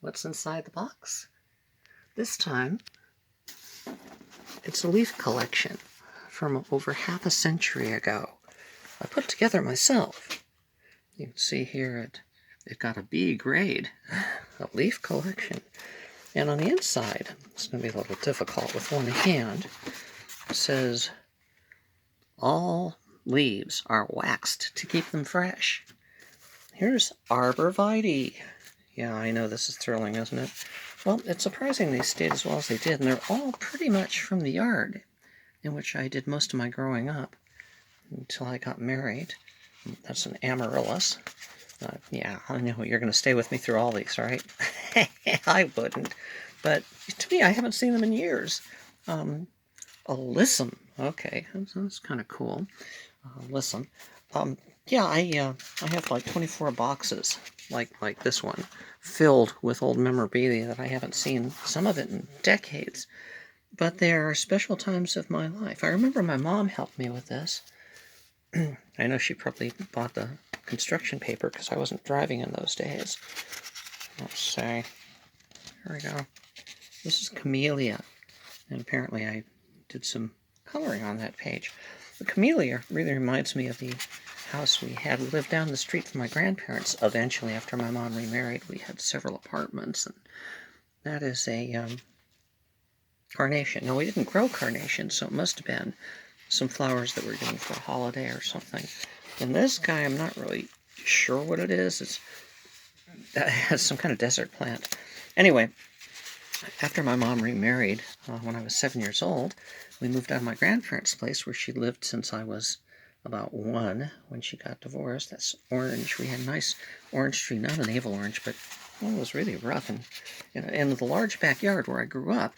what's inside the box. This time, it's a leaf collection from over half a century ago. I put it together myself. You can see here it got a B grade, a leaf collection. And on the inside, it's going to be a little difficult with one hand, it says, all leaves are waxed to keep them fresh. Here's Arborvitae. Yeah, I know this is thrilling, isn't it? Well, it's surprising they stayed as well as they did, and they're all pretty much from the yard in which I did most of my growing up until I got married. That's an amaryllis. Yeah, I know you're going to stay with me through all these, right? I wouldn't. But to me, I haven't seen them in years. Alyssum. Okay, that's kind of cool. Alyssum. Yeah, I have like 24 boxes, like this one, filled with old memorabilia that I haven't seen, some of it in decades. But they are special times of my life. I remember my mom helped me with this. I know she probably bought the construction paper because I wasn't driving in those days. Let's see. Here we go. This is Camellia. And apparently I did some coloring on that page. The Camellia really reminds me of the house we had. We lived down the street from my grandparents. Eventually, after my mom remarried, we had several apartments. And that is a carnation. Now, we didn't grow carnations, so it must have been some flowers that we're doing for a holiday or something. And this guy, I'm not really sure what it is. It has some kind of desert plant. Anyway, after my mom remarried, when I was 7 years old, we moved out of my grandparents' place where she lived since I was about 1 when she got divorced. That's orange. We had a nice orange tree, not a navel orange, but one was really rough, and in the large backyard where I grew up.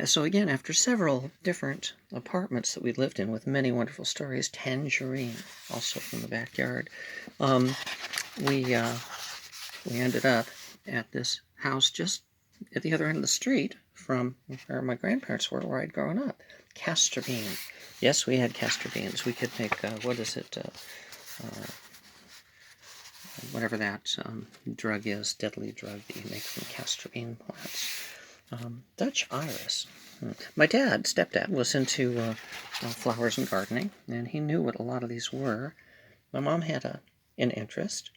So again, after several different apartments that we lived in with many wonderful stories, Tangerine, also from the backyard, we ended up at this house just at the other end of the street from where my grandparents were, where I'd grown up. Castor bean. Yes, we had castor beans. We could make, whatever that drug is, deadly drug that you make from castor bean plants. Dutch iris. My dad, stepdad, was into flowers and gardening, and he knew what a lot of these were. My mom had an interest.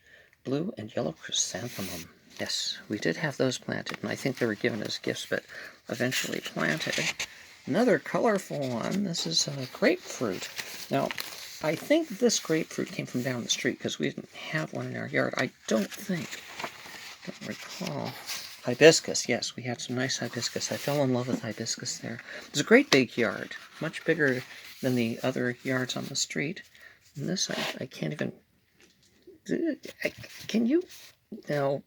Blue and yellow chrysanthemum. Yes, we did have those planted, and I think they were given as gifts, but eventually planted. Another colorful one. This is grapefruit. Now, I think this grapefruit came from down the street because we didn't have one in our yard. I don't recall. Hibiscus, yes, we had some nice hibiscus. I fell in love with hibiscus there. It's a great big yard, much bigger than the other yards on the street. And this, I can't even... Can you? No.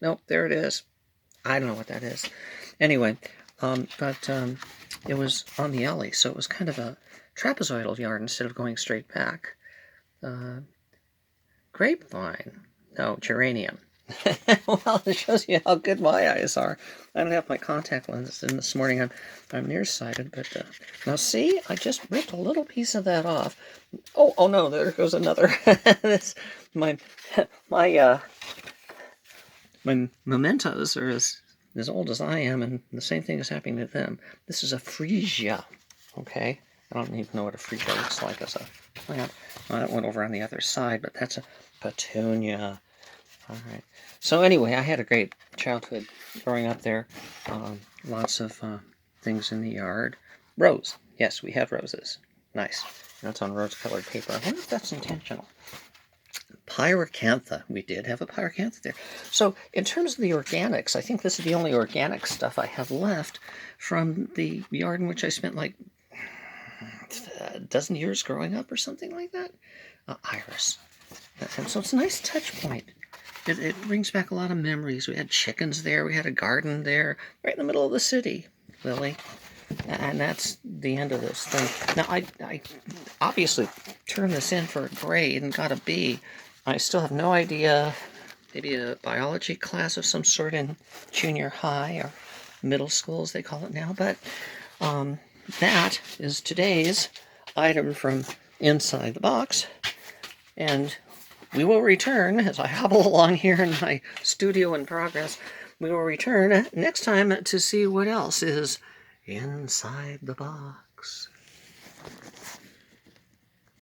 Nope, there it is. I don't know what that is. Anyway, it was on the alley, so it was kind of a trapezoidal yard instead of going straight back. Grapevine. No, geranium. Well, it shows you how good my eyes are. I don't have my contact lenses in this morning. I'm nearsighted, but now see, I just ripped a little piece of that off. Oh no, there goes another. This, my mementos are as old as I am, and the same thing is happening to them. This is a freesia. Okay, I don't even know what a freesia looks like as a plant. Well, that went over on the other side, but that's a petunia. All right. So anyway, I had a great childhood growing up there. Lots of things in the yard. Rose. Yes, we had roses. Nice. That's on rose-colored paper. I wonder if that's intentional. Pyracantha. We did have a pyracantha there. So in terms of the organics, I think this is the only organic stuff I have left from the yard in which I spent like a dozen years growing up or something like that. Iris. And so it's a nice touch point. It brings back a lot of memories. We had chickens there. We had a garden there, right in the middle of the city, Lily. And that's the end of this thing. Now, I obviously turned this in for a grade and got a B. I still have no idea, maybe a biology class of some sort in junior high or middle school, as they call it now. But that is today's item from inside the box. And we will return as I hobble along here in my studio in progress we will return next time to see what else is inside the box.